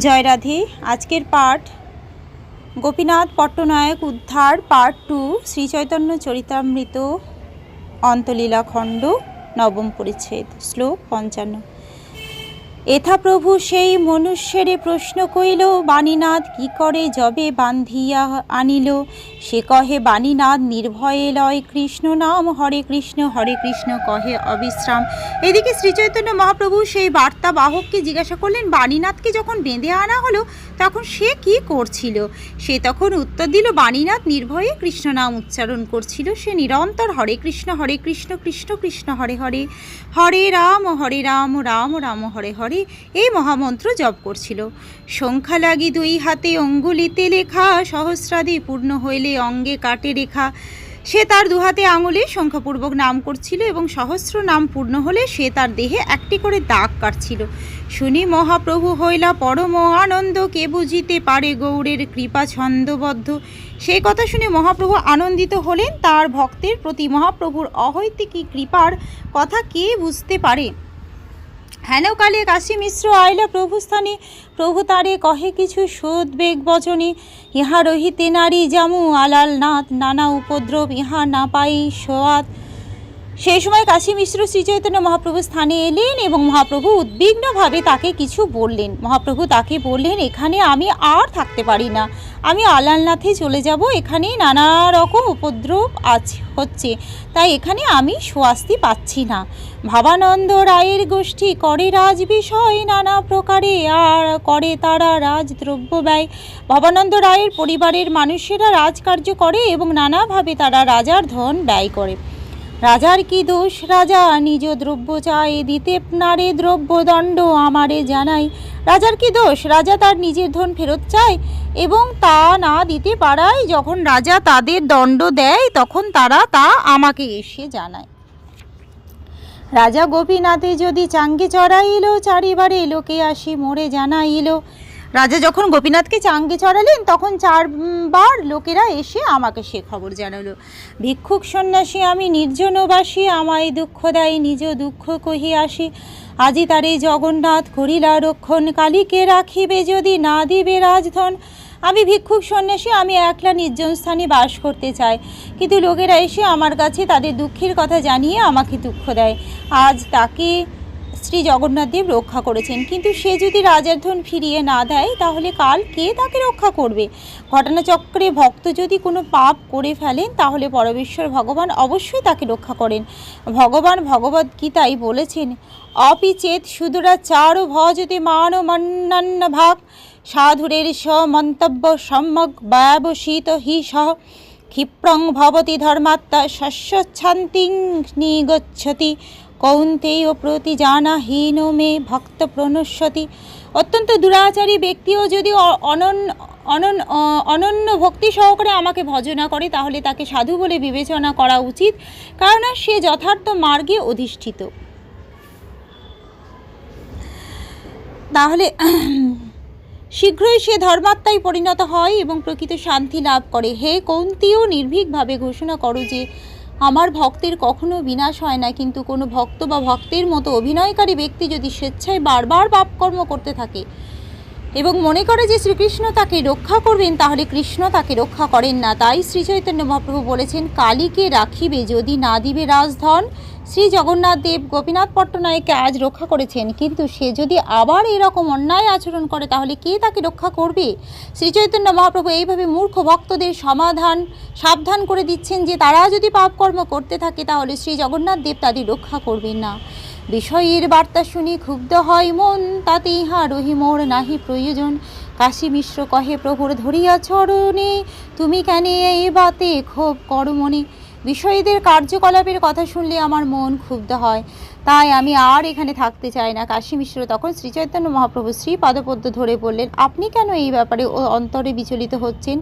জয় রাধে। আজকের পাঠ গোপীনাথ পট্টনায়ক উদ্ধার পার্ট 2, শ্রীচৈতন্য চরিতামৃত অন্তলীলা খণ্ড, নবম পরিচ্ছেদ। শ্লোক 55। এথা প্রভু সেই মনুষ্যেরে প্রশ্ন কইল, বাণীনাথ কি করে যবে বান্ধিয়া আনিল? সে কহে, বাণীনাথ নির্ভয়ে লয় কৃষ্ণ নাম, হরে কৃষ্ণ কহে অবিশ্রাম। এদিকে শ্রীচৈতন্য মহাপ্রভু সেই বার্তা বাহককে জিজ্ঞাসা করলেন, বাণীনাথকে যখন বেঁধে আনা হলো তখন সে কি করছিল? সে তখন উত্তর দিল, বাণীনাথ নির্ভয়ে কৃষ্ণ নাম উচ্চারণ করছিল। সে নিরন্তর হরে কৃষ্ণ কৃষ্ণ কৃষ্ণ হরে হরে, হরে রাম রাম রাম হরে হরে এই মহামন্ত্র জপ করছিল। সংখ্যা লাগি দুই হাতে অঙ্গুলিতে লেখা, সহস্রাদি পূর্ণ হইলে অঙ্গে কাটে রেখা। সে তার দুহাতে আঙুলে সংখ্যাপূর্বক নাম করছিল এবং সহস্র নাম পূর্ণ হলে সে তার দেহে একটি করে দাগ কাটছিল। শুনি মহাপ্রভু হইলা পরম আনন্দ, কে বুঝিতে পারে গৌড়ের কৃপা ছন্দবদ্ধ। সেই কথা শুনে মহাপ্রভু আনন্দিত হলেন। তার ভক্তের প্রতি মহাপ্রভুর অহৈতুকী কৃপার কথা কে বুঝতে পারে? হেনকালে কাশী মিশ্র আইলা প্রভু স্থানে, প্রভু তারে কহে কিছু সদ্বেগ বচনে। ইহা রহিতে নারী জামু আলাল নাথ, নানা উপদ্রব ইহা না পাই সোয়াদ। সেই সময় কাশী মিশ্র শ্রীচৈতন্য মহাপ্রভু স্থানে এলেন এবং মহাপ্রভু উদ্বিগ্নভাবে তাকে কিছু বললেন। মহাপ্রভু তাকে বললেন, এখানে আমি আর থাকতে পারি না, আমি আলালনাথে চলে যাব। এখানে নানা রকম উপদ্রব হচ্ছে, তাই এখানে আমি স্বস্তি পাচ্ছি না। ভাবানন্দ রায়ের গোষ্ঠী করে রাজ বিষয় নানা প্রকারে, আর করে তারা রাজদ্রব্য ব্যয়। ভবানন্দ রায়ের পরিবারের মানুষেরা রাজকার্য করে এবং নানাভাবে তারা রাজার ধন ব্যয় করে। রাজার কি দোষ? রাজা নিজ দ্রব্য চায়, দিতে নারে দ্রব্য দণ্ড আমারে জানাই। রাজার কি দোষ? রাজা তার নিজের ধন ফেরত চায় এবং তা না দিতে পারায় যখন রাজা তাদের দণ্ড দেয় তখন তারা তা আমাকে এসে জানায়। রাজা গোপীনাথে যদি চাঙ্গে চড়াইল, চারিবারে লোকে আসি মোরে জানাইল। রাজা যখন গোপীনাথকে চাঙ্গে চড়ালেন তখন 4 বার লোকেরা এসে আমাকে সে খবর জানালো। ভিক্ষুক সন্ন্যাসী আমি নির্জনবাসী, আমায় দুঃখ দেয় নিজ দুঃখ কহি আসি। আজি তারে জগন্নাথ করিলা রক্ষণ, কালীকে রাখিবে যদি না দিবে রাজধন। আমি ভিক্ষুক সন্ন্যাসী, আমি একলা নির্জন স্থানে বাস করতে চাই, কিন্তু লোকেরা এসে আমার কাছে তাদের দুঃখের কথা জানিয়ে আমাকে দুঃখ দেয়। আজ তাকে শ্রী জগন্নাথ দেব রক্ষা করেছেন, কিন্তু সে যদি রাজার ধন ফিরিয়ে না দেয় তাহলে কাল কে তাকে রক্ষা করবে? ঘটনাচক্রে ভক্ত যদি কোনো পাপ করে ফেলেন তাহলে পরমেশ্বর ভগবান অবশ্যই তাকে রক্ষা করেন। ভগবান ভগবদ্গীতায় বলেছেন, অপিচেত সুদূরা চারু ভজতে মান মন্নান্ন ভাগ, সাধুরের মন্তব্য সম্যক ব্যবসিত হি সহ, ক্ষিপ্রং ভবতি ধর্মাত্মা শস্যচ্ছান্তিং নিগচ্ছতি, কৌন্তেয় প্রতি জানাহীন মে ভক্ত প্রণশ্যতি। অত্যন্ত দুরাচারী ব্যক্তিও যদি অনন্য ভক্তি সহকারে আমাকে ভজনা করে তাহলে তাকে সাধু বলে বিবেচনা করা উচিত, কারণ সে যথার্থ মার্গে অধিষ্ঠিত। তাহলে শীঘ্রই সে ধর্মাত্মায় পরিণত হয় এবং প্রকৃত শান্তি লাভ করে। হে কৌন্তেয়, নির্ভীকভাবে ঘোষণা করো যে আমার ভক্তের কখনো বিনাশ হয় না, কিন্তু কোনো ভক্ত বা ভক্তের মতো অভিনয়কারী ব্যক্তি যদি স্বেচ্ছায় বারবার পাপকর্ম করতে থাকে এবং মনে করে যে শ্রীকৃষ্ণ তাকে রক্ষা করবেন, তাহলে কৃষ্ণ তাকে রক্ষা করেন না। তাই শ্রী চৈতন্য মহাপ্রভু বলেছেন, কালীকে রাখিবে যদি না দিবে রাজধন। শ্রী জগন্নাথ দেব গোপীনাথ পট্টনায়ককে আজ রক্ষা করেছেন, কিন্তু সে যদি আবার এরকম অন্যায় আচরণ করে তাহলে কে তাকে রক্ষা করবে? শ্রী চৈতন্য মহাপ্রভু এইভাবে মূর্খ ভক্তদের সাবধান করে দিচ্ছেন যে তারা যদি পাপকর্ম করতে থাকে তাহলে শ্রী জগন্নাথ দেব তাদের রক্ষা করবেন না। বিষয়ের বার্তা শুনি ক্ষুব্ধ হয় মন, তাতে ইহা রহি মোর নাহি প্রয়োজন। কাশী মিশ্র কহে, প্রভুর ধরিয়া চরণে তুমি কেন এই বাতে ক্ষোভ করো মনে? বিষয়ীদের কার্যকলাপের কথা শুনলে আমার মন ক্ষুব্ধ হয়, তাই আমি আর এখানে থাকতে চাই না। কাশী মিশ্র তখন শ্রীচৈতন্য মহাপ্রভু শ্রী পাদপদ্ম ধরে বললেন, আপনি কেন এই ব্যাপারে অন্তরে বিচলিত হচ্ছেন?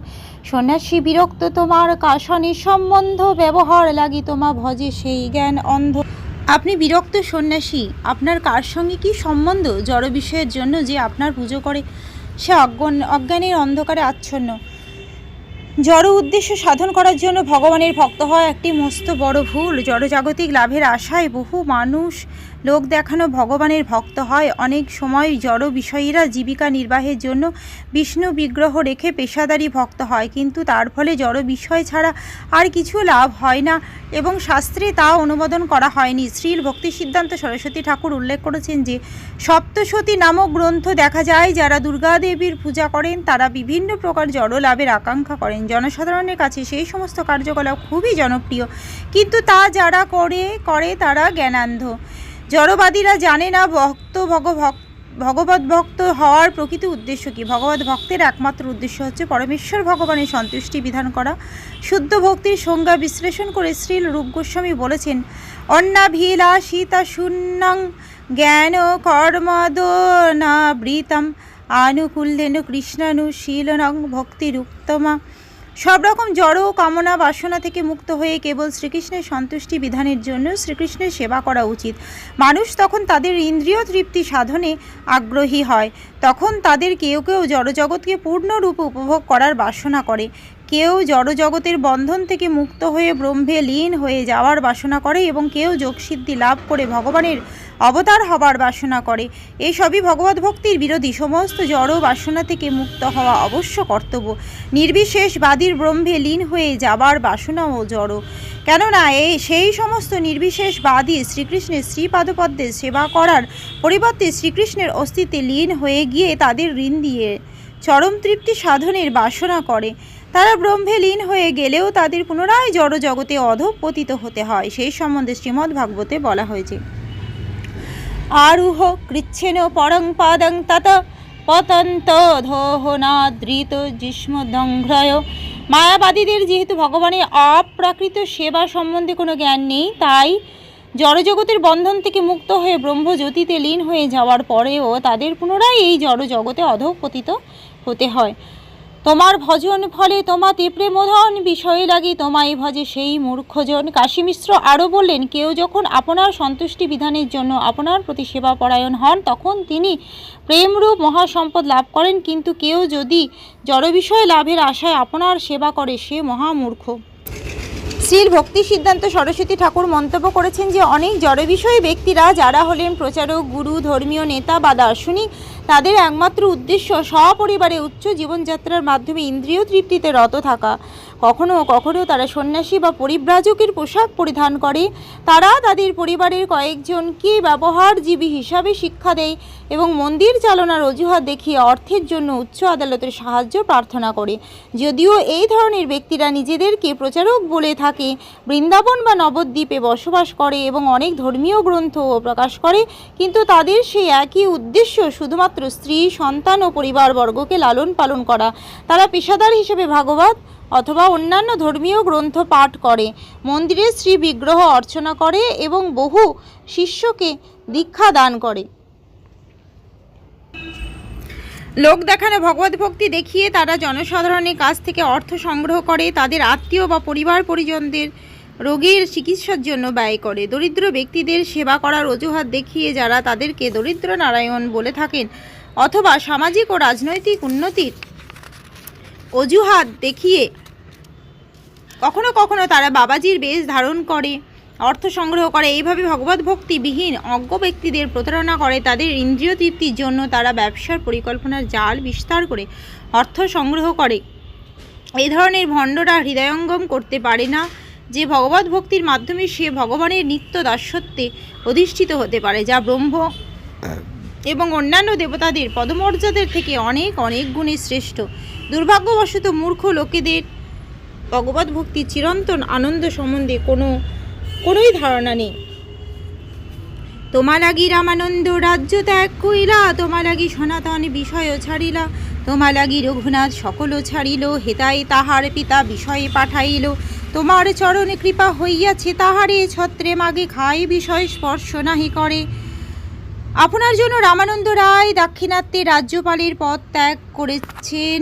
সন্ন্যাসী বিরক্ত তোমার কাশনে সম্বন্ধ, ব্যবহার লাগি তোমা ভজে সেই জ্ঞান অন্ধ। আপনি বিরক্ত সন্ন্যাসী, আপনার কার সঙ্গে কি সম্বন্ধ? জড় বিষয়ের জন্য যে আপনার পুজো করে সে অজ্ঞানের অন্ধকারে আচ্ছন্ন। জড় উদ্দেশ্য সাধন করার জন্য ভগবানের ভক্ত হওয়া একটি মস্ত বড় ভুল। জড়জাগতিক লাভের আশায় বহু মানুষ লোক দেখানো ভগবানের ভক্ত হয়। অনেক সময় জড় বিষয়ীরা জীবিকা নির্বাহের জন্য বিষ্ণু বিগ্রহ রেখে পেশাদারি ভক্ত হয়, কিন্তু তার ফলে জড় বিষয় ছাড়া আর কিছু লাভ হয় না এবং শাস্ত্রে তা অনুমোদন করা হয়নি। শ্রীল ভক্তি সিদ্ধান্ত সরস্বতী ঠাকুর উল্লেখ করেছেন যে সপ্তশতী নামক গ্রন্থ দেখা যায় যারা দুর্গা দেবীর পূজা করেন তারা বিভিন্ন প্রকার জড় লাভের আকাঙ্ক্ষা করেন। জনসাধারণের কাছে সেই সমস্ত কার্যকলাপ খুবই জনপ্রিয়, কিন্তু তা যারা করে তারা জ্ঞানান্ধ। জড়বাদীরা জানে না ভগবত ভক্ত হওয়ার প্রকৃত উদ্দেশ্য কী। ভগবত ভক্তের একমাত্র উদ্দেশ্য হচ্ছে পরমেশ্বর ভগবানের সন্তুষ্টি বিধান করা। শুদ্ধ ভক্তির সংজ্ঞা বিশ্লেষণ করে শ্রীল রূপ গোস্বামী বলেছেন, অন্নাভিলাষিতা শূন্যং জ্ঞান কর্মদনাবৃতম আনুকূল্যেন কৃষ্ণানুশীলনং ভক্তিরুক্তমা। সব রকম জড় কামনা বাসনা থেকে মুক্ত হয়ে কেবল শ্রীকৃষ্ণের সন্তুষ্টি বিধানের জন্য শ্রীকৃষ্ণের সেবা করা উচিত। মানুষ তখন তাদের ইন্দ্রিয় তৃপ্তি সাধনে আগ্রহী হয়। তখন তাদের কেউ কেউ জড়জগৎকে পূর্ণরূপে উপভোগ করার বাসনা করে, কেউ জড়জগতের বন্ধন থেকে মুক্ত হয়ে ব্রহ্মে লীন হয়ে যাওয়ার বাসনা করে এবং কেউ যোগসিদ্ধি লাভ করে ভগবানের অবতার হবার বাসনা করে। এসবই ভগবত ভক্তির বিরোধী। সমস্ত জড় বাসনা থেকে মুক্ত হওয়া অবশ্য কর্তব্য। নির্বিশেষবাদীর ব্রহ্মে লীন হয়ে যাবার বাসনাও জড়, কেননা সেই সমস্ত নির্বিশেষবাদী শ্রীকৃষ্ণের শ্রীপাদপদ্মে সেবা করার পরিবর্তে শ্রীকৃষ্ণের অস্তিত্বে লীন হয়ে গিয়ে তাদের ঋণ দিয়ে চরম তৃপ্তি সাধনের বাসনা করে। তারা ব্রহ্মে লীন হয়ে গেলেও তাদের পুনরায় জড় জগতে অধঃপতিত হতে হয়। সেই সম্বন্ধে শ্রীমদ্ ভাগবতে বলা হয়েছে, আরুহ কৃচ্ছেন পরং পাদং তত পতন্ত ধোহনাদৃত জিষ্মদংঘ্রয়। মায়াবাদীদের যেহেতু ভগবানের অপ্রাকৃত সেবা সম্বন্ধে কোনো জ্ঞান নেই, তাই জড়জগতের বন্ধন থেকে মুক্ত হয়ে ব্রহ্মজ্যোতিতে লীন হয়ে যাওয়ার পরেও তাদের পুনরায় এই জড়জগতে অধঃপতিত হতে হয়। তোমার ভজন ফলে তোমাতে প্রেমধন বিষয়ে লাগি তোমায় ভজে সেই মূর্খজন। কাশী মিশ্র আরও বললেন, কেউ যখন আপনার সন্তুষ্টি বিধানের জন্য আপনার প্রতি সেবা পরায়ণ হন তখন তিনি প্রেমরূপ মহাসম্পদ লাভ করেন, কিন্তু কেউ যদি জড় বিষয় লাভের আশায় আপনার সেবা করে সে মহামূর্খ। শ্রীল ভক্তি সিদ্ধান্ত সরস্বতী ঠাকুর মন্তব্য করেছেন যে অনেক জড় বিষয়ী ব্যক্তিরা যারা হলেন প্রচারক, গুরু, ধর্মীয় নেতা বা দার্শনিক, তাদের একমাত্র উদ্দেশ্য সপরিবারে উচ্চ জীবনযাত্রার মাধ্যমে ইন্দ্রিয় তৃপ্তিতে রত থাকা। কখনো কখনো তারা সন্ন্যাসী বা পরিব্রাজকের পোশাক পরিধান করে। তারা তাদের পরিবারের কয়েকজনকে ব্যবহারজীবী হিসাবে শিক্ষা দেয় এবং মন্দির চালনার অজুহাত দেখিয়ে অর্থের জন্য উচ্চ আদালতের সাহায্য প্রার্থনা করে। যদিও এই ধরনের ব্যক্তিরা নিজেদেরকে প্রচারক বলে থাকে, বৃন্দাবন বা নবদ্বীপে বসবাস করে এবং অনেক ধর্মীয় গ্রন্থও প্রকাশ করে, কিন্তু তাদের সেই একই উদ্দেশ্য শুধুমাত্র স্ত্রী, সন্তান ও পরিবারবর্গকে লালন পালন করা। তারা পেশাদার হিসেবে ভাগবত অথবা অন্যান্য ধর্মীয় গ্রন্থ পাঠ করে, মন্দিরে শ্রী বিগ্রহ অর্চনা করে এবং বহু শিষ্যকে দীক্ষা দান করে। লোক দেখানো ভগবত ভক্তি দেখিয়ে তারা জনসাধারণের কাছ থেকে অর্থ সংগ্রহ করে, তাদের আত্মীয় বা পরিবার পরিজনদের রোগীর চিকিৎসার জন্য ব্যয় করে। দরিদ্র ব্যক্তিদের সেবা করার অজুহাত দেখিয়ে যারা তাদেরকে দরিদ্র নারায়ণ বলে থাকেন অথবা সামাজিক ও রাজনৈতিক উন্নতির অজুহাত দেখিয়ে কখনো কখনো তারা বাবাজির বেশ ধারণ করে অর্থ সংগ্রহ করে। এইভাবে ভগবত ভক্তিবিহীন অজ্ঞ ব্যক্তিদের প্রতারণা করে। তাদের ইন্দ্রিয় তৃপ্তির জন্য তারা ব্যবসার পরিকল্পনার জাল বিস্তার করে অর্থ সংগ্রহ করে। এই ধরনের ভণ্ডরা হৃদয়ঙ্গম করতে পারে না যে ভগবত ভক্তির মাধ্যমে সে ভগবানের নিত্য দাসত্বে অধিষ্ঠিত হতে পারে, যা ব্রহ্ম এবং অন্যান্য দেবতাদের পদমর্যাদার থেকে অনেক অনেক গুণে শ্রেষ্ঠ। দুর্ভাগ্যবশত মূর্খ লোকেদের ভগবত ভক্তির চিরন্তন আনন্দ সম্বন্ধে কোনোই ধারণা নেই। তোমা লাগি রামানন্দ রাজ্য ত্যাগ কইলা, তোমা লাগি সনাতন বিষয় ছাড়িলা, তোমা লাগি রঘুনাথ সকল ছাড়িল, হেতাই তাহার পিতা বিষয়ে পাঠাইল, তোমার চরণ কৃপা হইয়াছে তাহারে, ছত্রে মাগে খাই বিষয় স্পর্শ নাহি করে। আপনার জন্য রামানন্দ রায় দাক্ষিণাত্যে রাজ্যপালের পদ ত্যাগ করেছেন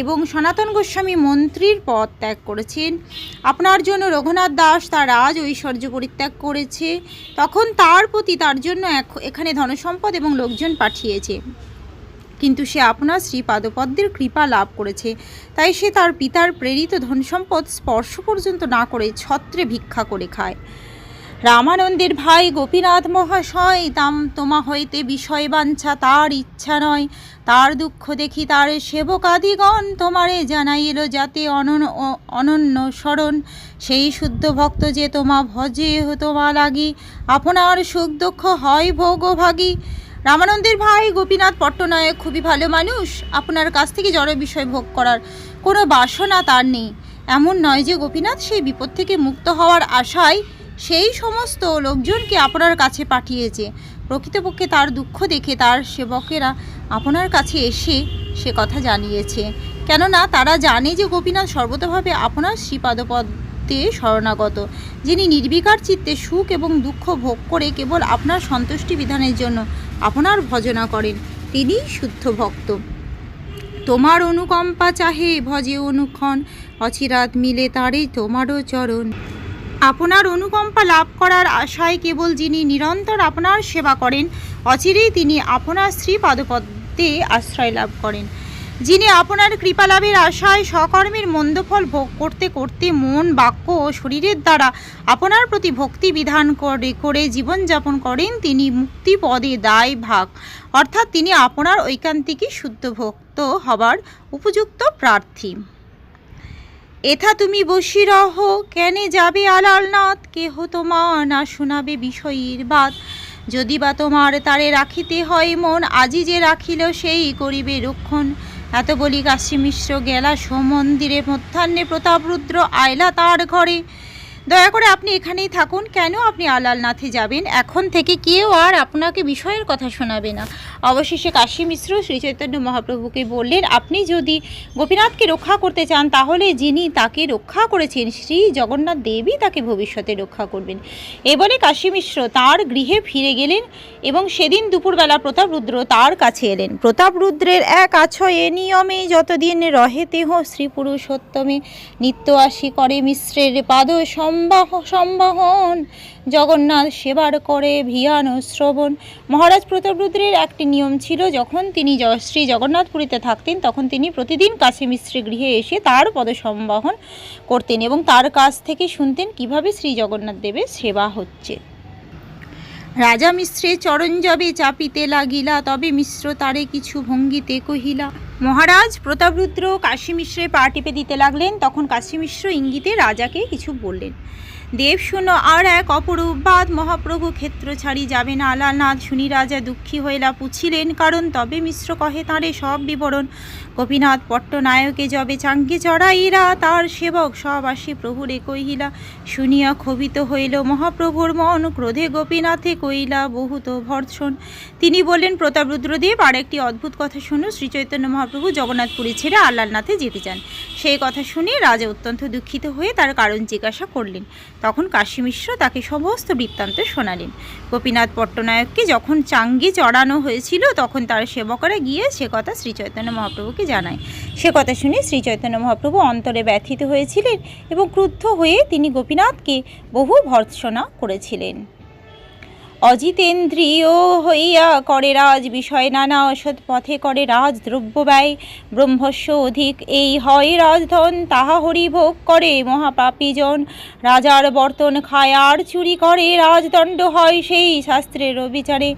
এবং সনাতন গোস্বামী মন্ত্রীর পদ ত্যাগ করেছেন। আপনার জন্য রঘুনাথ দাস তার রাজ ঐশ্বর্য পরিত্যাগ করেছে, তখন তার প্রতি তার জন্য এখানে ধনসম্পদ এবং লোকজন পাঠিয়েছে, কিন্তু সে আপনার শ্রীপাদপদ্মের কৃপা লাভ করেছে, তাই সে তার পিতার প্রেরিত ধনসম্পদ স্পর্শ পর্যন্ত না করে ছত্রে ভিক্ষা করে খায়। রামানন্দের ভাই গোপীনাথ মহাশয় তোমা হইতে বিষয় বাঞ্ছা তার ইচ্ছা নয়, তার দুঃখ দেখি তার সেবকাদিগণ তোমারে জানাইল যাতে অনন্য স্মরণ, সেই শুদ্ধ ভক্ত যে তোমা ভজে তোমা লাগি, আপনার সুখ দুঃখ হয় ভোগভাগী। রামানন্দের ভাই গোপীনাথ পট্টনায়ক খুবই ভালো মানুষ, আপনার কাছ থেকে জড় বিষয় ভোগ করার কোনো বাসনা তার নেই। এমন নয় যে গোপীনাথ সেই বিপদ থেকে মুক্ত হওয়ার আশায় সেই সমস্ত লোকজনকে আপনার কাছে পাঠিয়েছে। প্রকৃতপক্ষে তার দুঃখ দেখে তার সেবকেরা আপনার কাছে এসে সে কথা জানিয়েছে, কেননা তারা জানে যে গোপীনাথ সর্বতভাবে আপনার শ্রীপাদপদ্মে শরণাগত, যিনি নির্বিকার চিত্তে সুখ এবং দুঃখ ভোগ করে কেবল আপনার সন্তুষ্টি বিধানের জন্য আপনার ভজনা করেন, তিনি শুদ্ধ ভক্ত। তোমার অনুকম্পা চাহে ভজে অনুক্ষণ, অচিরাত মিলে তারে তোমারও চরণ। আপনার অনুকম্পা লাভ করার আশায় কেবল যিনি নিরন্তর আপনার সেবা করেন, অচিরেই তিনি আপনার শ্রীপাদপদ্মে আশ্রয় লাভ করেন। যিনি আপনার কৃপা লাভের আশায় সকর্মের মন্দফল ভোগ করতে করতে মন, বাক্য ও শরীরের দ্বারা আপনার প্রতি ভক্তি বিধান করে জীবনযাপন করেন, তিনি মুক্তি পদে দায় ভাগ, অর্থাৎ তিনি আপনার ঐকান্তিকই শুদ্ধ ভক্ত হবার উপযুক্ত প্রার্থী। এথা তুমি বসি রহ, কেনে যাবে আলালনাথ, কেহ তোমার না শোনাবে বিষয়ীর বাদ, যদি বা তোমার তারে রাখিতে হয় মন, আজি যে রাখিল সেই করিবে রক্ষণ। এত বলি কাশী মিশ্র গেলা সমন্দিরে, মধ্যাহ্নে প্রতাপরুদ্র আয়লা তার ঘরে। দয়া করে আপনি এখানেই থাকুন, কেন আপনি আলালনাথে যাবেন? এখন থেকে কেউ আর আপনাকে বিষয়ের কথা শোনাবে না। অবশেষে কাশী মিশ্র শ্রীচৈতন্য মহাপ্রভুকে বললেন, আপনি যদি গোপীনাথকে রক্ষা করতে চান তাহলে যিনি তাকে রক্ষা করেছেন শ্রী জগন্নাথ দেবী তাকে ভবিষ্যতে রক্ষা করবেন। এবারে কাশী মিশ্র তাঁর গৃহে ফিরে গেলেন এবং সেদিন দুপুরবেলা প্রতাপরুদ্র তার কাছে এলেন। প্রতাপরুদ্রের এক আছয়ে নিয়মে যতদিন রহে তেহ শ্রী পুরুষোত্তমে, নিত্য আসি করে মিশ্রের পাদ সম্বাহন, জগন্নাথ সেবার করে ভিয়ান শ্রবণ। মহারাজ প্রতাপরুদ্রের একটি নিয়ম ছিল, যখন তিনি শ্রী জগন্নাথপুরীতে থাকতেন তখন তিনি প্রতিদিন কাশী মিশ্রের গৃহে এসে তার পদসম্বাহন করতেন এবং তার কাছ থেকে শুনতেন কিভাবে শ্রী জগন্নাথ দেবের সেবা হচ্ছে। রাজা মিশ্রে চরণ যবে চাপিতে লাগিলা, তবে মিশ্র তারে কিছু ভঙ্গিতে কহিলা। মহারাজ প্রতাপরুদ্র কাশী মিশ্রে পা টিপে দিতে লাগলেন, তখন কাশী মিশ্র ইঙ্গিতে রাজাকে কিছু বললেন। দেব শুনো আর এক অপরূপ বাদ, মহাপ্রভু ক্ষেত্র ছাড়ি যাবেন আলালনাথ। শুনি রাজা দুঃখী হইলা পুছিলেন কারণ, তবে মিশ্র কহে তাঁরে সব বিবরণ। গোপীনাথ পট্টনায়কে যবে চাঙ্গে চড়াইরা, তার সেবক সব আসি প্রভুরে কহিলা। শুনিয়া ক্ষোভিত হইল মহাপ্রভুর মন, ক্রোধে গোপীনাথে কইলা বহুত ভর্ৎসন। তিনি বললেন, প্রতাপরুদ্রদেব আর একটি অদ্ভুত কথা শুনো, শ্রীচৈতন্য মহাপ্রভু জগন্নাথপুরী ছেড়ে আলালনাথে যেতে চান। সেই কথা শুনে রাজা অত্যন্ত দুঃখিত হয়ে তার কারণ জিজ্ঞাসা করলেন। তখন কাশী মিশ্র তাকে সমস্ত বৃত্তান্ত শোনালেন। গোপীনাথ পট্টনায়ককে যখন চাঙ্গে চড়ানো হয়েছিল তখন তার সেবকরা গিয়ে সে কথা শ্রীচৈতন্য মহাপ্রভুকে জানায়। সে কথা শুনে শ্রীচৈতন্য মহাপ্রভু অন্তরে ব্যথিত হয়েছিলেন এবং ক্রুদ্ধ হয়ে তিনি গোপীনাথকে বহু ভর্ৎসনা করেছিলেন। অজিতেন্দ্রিয় হইয়া করে রাজ বিষয় নানা, অসৎ পথে করে রাজ দ্রব্য ব্যয়, ব্রহ্মস্য অধিক এই হয় রাজধন, তাহা হরিভোগ করে মহাপাপীজন। রাজার বর্তন খায় আর চুরি করে, রাজদণ্ড হয় সেই শাস্ত্রের বিচারে।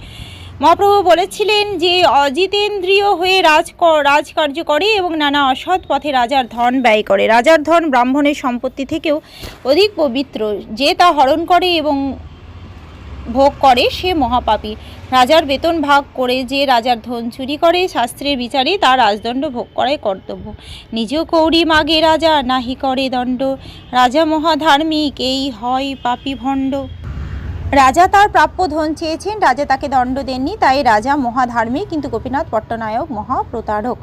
মহাপ্রভু বলেছিলেন যে অজিতেন্দ্রিয় হয়ে রাজকার্য করে এবং নানা অসৎ পথে রাজার ধন ব্যয় করে। রাজার ধন ব্রাহ্মণের সম্পত্তি থেকেও অধিক পবিত্র, যে তা হরণ করে এবং ভোগ করে সে মহাপাপী। রাজার বেতন ভাগ করে যে রাজার ধন চুরি করে, শাস্ত্রের বিচারে তার রাজদণ্ড ভোগ করাই কর্তব্য। নিজ কৌড়ি মাগে রাজা, নাহি করে দণ্ড, রাজা মহাধার্মিক এই হয় পাপী ভণ্ড। রাজা তার প্রাপ্য ধন চেয়েছেন, রাজা তাকে দণ্ড দেননি, তাই রাজা মহাধার্মিক, কিন্তু গোপীনাথ পট্টনায়ক মহাপ্রতারক।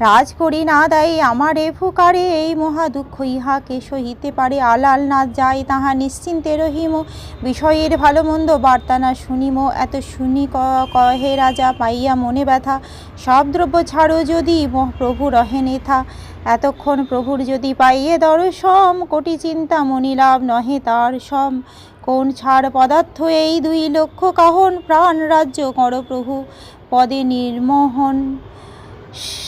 রাজ করি না দেয় আমারে ফুকারে, এই মহা দুঃখ ইহাকে সহিতে পারে। আলালনাথ যায় তাহা নিশ্চিন্তে রহিম, বিষয়ের ভালো মন্দ বার্তা না শুনিম। এত শুনি কহে রাজা পাইয়া মনে ব্যথা, সব দ্রব্য ছাড়ো যদি প্রভু রহে নেথা। এতক্ষণ প্রভুর যদি পাইয়ে দর্শন, কোটি চিন্তা মনি লাভ নহে তার সম। কোন ছাড় পদার্থ এই 2 লক্ষ কাহন, প্রাণ রাজ্য কর প্রভু পদে নির্মোহন।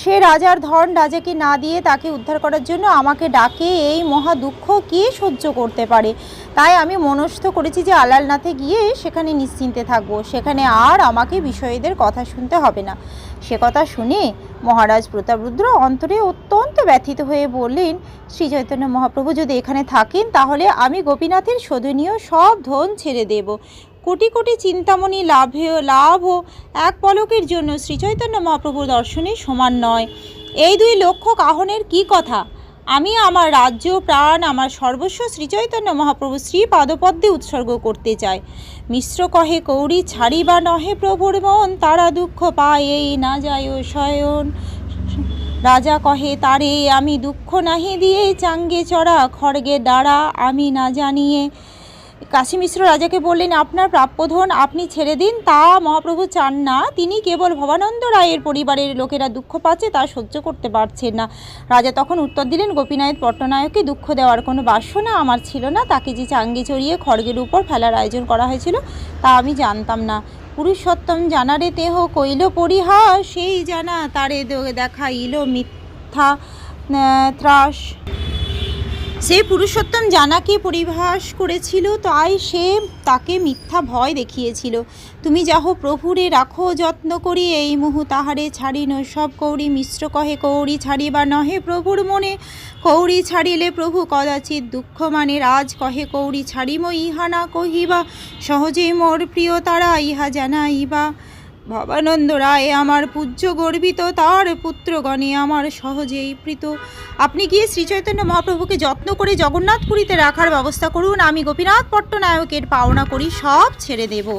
সে রাজার ধন রাজাকে না দিয়ে তাকে উদ্ধার করার জন্য আমাকে ডাকে, এই মহা দুঃখ কে সহ্য করতে পারে? তাই আমি মনস্থ করেছি যে আলালনাথে গিয়ে সেখানে নিশ্চিন্তে থাকবো, সেখানে আর আমাকে বিষয়ীদের কথা শুনতে হবে না। সে কথা শুনে মহারাজ প্রতাপরুদ্র অন্তরে অত্যন্ত ব্যথিত হয়ে বললেন, শ্রী চৈতন্য মহাপ্রভু যদি এখানে থাকেন তাহলে আমি গোপীনাথের শোধনীয় সব ধন ছেড়ে দেব। কোটি কোটি চিন্তামণি লাভও এক পলকের জন্য শ্রীচৈতন্য মহাপ্রভুর দর্শনে সমান নয়। এই 2 লক্ষ কাহনের কি কথা? আমি আমার রাজ্য প্রাণ আমার সর্বস্ব শ্রীচৈতন্য মহাপ্রভু শ্রী পাদপদ্মে উৎসর্গ করতে চাই। মিশ্র কহে কৌরি ছাড়িবা নহে প্রভুর মন, তারা দুঃখ পায় এই না যায় শয়ন। রাজা কহে তারে আমি দুঃখ নাহি দিয়ে, চাঙ্গে চড়া খড়গে দ্বারা আমি না জানিয়ে। কাশী মিশ্র রাজাকে বললেন, আপনার প্রাপ্যধন আপনি ছেড়ে দিন, তা মহাপ্রভু চান না। তিনি কেবল ভবানন্দ রায়ের পরিবারের লোকেরা দুঃখ পাচ্ছে তা সহ্য করতে পারছেন না। রাজা তখন উত্তর দিলেন, গোপীনাথ পট্টনায়ককে দুঃখ দেওয়ার কোনো বাসনা আমার ছিল না। তাকে যে চাঙ্গে চড়িয়ে খড়গের উপর ফেলার আয়োজন করা হয়েছিল তা আমি জানতাম না। পুরুষোত্তম জানারে দেহ কইল পরিহাস, সেই জানা তারে দেখাইল মিথ্যা ত্রাস। সে পুরুষোত্তম জানাকে পরিহাস করেছিল, তাই সে তাকে মিথ্যা ভয় দেখিয়েছিল। তুমি যাহো প্রভুরে রাখো যত্ন করি, এই মুহু তাহারে ছাড়িন সব কৌরি। মিশ্র কহে কৌরি ছাড়িবা নহে প্রভুর মনে, কৌরি ছাড়িলে প্রভু কদাচিৎ দুঃখ মানে। রাজ কহে কৌরি ছাড়িম ইহা না কহিবা, সহজে মোর প্রিয় তারা ইহা জানাইবা। ভবানন্দ রায় আমার পূজ্য গর্বিত, তার পুত্রগণে আমার সহজেই প্রীত। আপনি গিয়ে শ্রীচৈতন্য মহাপ্রভুকে যত্ন করে জগন্নাথপুরীতে রাখার ব্যবস্থা করুন, আমি গোপীনাথ পট্টনায়কের পাওনা করি সব ছেড়ে দেব।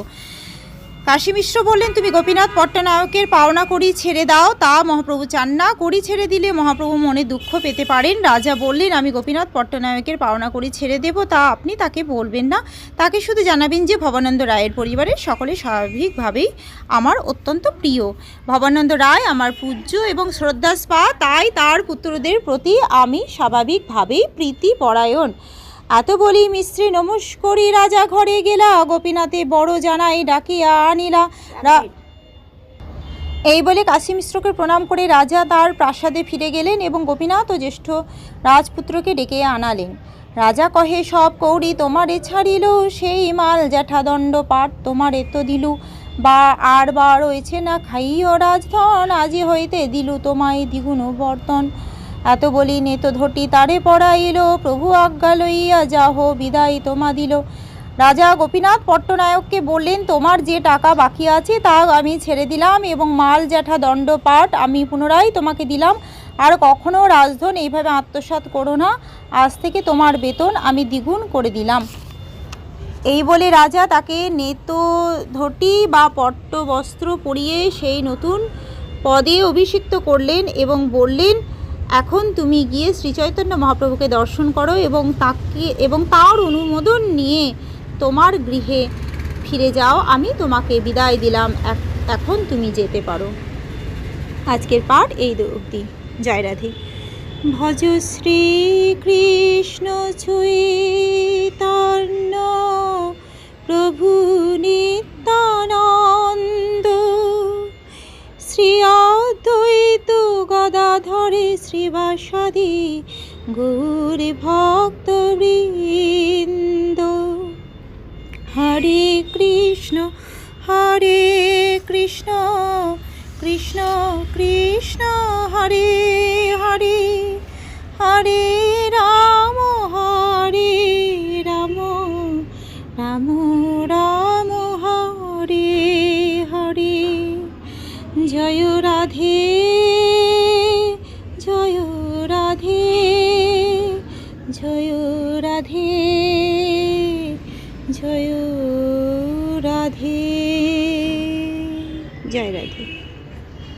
কাশী মিশ্র বললেন, তুমি গোপীনাথ পট্টনায়কের পাওনা করি ছেড়ে দাও, তা মহাপ্রভু চান না। করি ছেড়ে দিলে মহাপ্রভু মনে দুঃখ পেতে পারেন। রাজা বললেন, আমি গোপীনাথ পট্টনায়কের পাওনা করি ছেড়ে দেব, তা আপনি তাকে বলবেন না। তাকে শুধু জানাবেন যে ভবানন্দ রায়ের পরিবারের সকলে স্বাভাবিকভাবেই আমার অত্যন্ত প্রিয়। ভবানন্দ রায় আমার পূজ্য এবং শ্রদ্ধাস্পা, তাই তার পুত্রদের প্রতি আমি স্বাভাবিকভাবেই প্রীতিপরায়ণ। এত বলি মিশ্রে নমস্করি রাজা ঘরে গেলা, গোপীনাথে বড় জানাই ডাকিয়া আনিলা। এই বলে কাশী মিশ্রকে প্রণাম করে রাজা তার প্রাসাদে ফিরে গেলেন এবং গোপীনাথ ও জ্যেষ্ঠ রাজপুত্রকে ডেকে আনালেন। রাজা কহে, সব কৌরি তোমারে ছাড়িল, সেই মাল জ্যাঠা দণ্ড পাঠ তোমারে তো দিলু। বা আর বার রয়েছে না খাইও রাজধন, আজি হইতে দিলু তোমায় দ্বিগুণ বর্তন। এত বলি নেত ধটি তারে পড়াইল, প্রভু আজ্ঞা লইয়া যাহ বিদায় তোমা দিল। রাজা গোপীনাথ পট্টনায়ককে বললেন, তোমার যে টাকা বাকি আছে তা আমি ছেড়ে দিলাম এবং মাল জ্যাঠা দণ্ডপাঠ আমি পুনরায় তোমাকে দিলাম। আর কখনো রাজধন এইভাবে আত্মসাৎ করো না, আজ থেকে তোমার বেতন আমি দ্বিগুণ করে দিলাম। এই বলে রাজা তাকে নেত ধটি বা পট্ট বস্ত্র পরিয়ে সেই নতুন পদে অভিষিক্ত করলেন এবং বললেন, এখন তুমি গিয়ে শ্রীচৈতন্য মহাপ্রভুকে দর্শন করো এবং তার অনুমোদন নিয়ে তোমার গৃহে ফিরে যাও। আমি তোমাকে বিদায় দিলাম, এখন তুমি যেতে পারো। আজকের পাঠ এই অবধি। জয় রাধে। ভজ শ্রীকৃষ্ণ চৈতন্য প্রভু নিত্যানন্দ, শ্রী অদ্বৈত গদাধরে শ্রীবাসাদি গৌর ভক্তবৃন্দ। হরে কৃষ্ণ কৃষ্ণ কৃষ্ণ হরে হরে, হরে রাম রাম রাম হরে হরে। জয় রাধে জয় রাধে জয় রাধে জয় রাধে। জয় রাধে।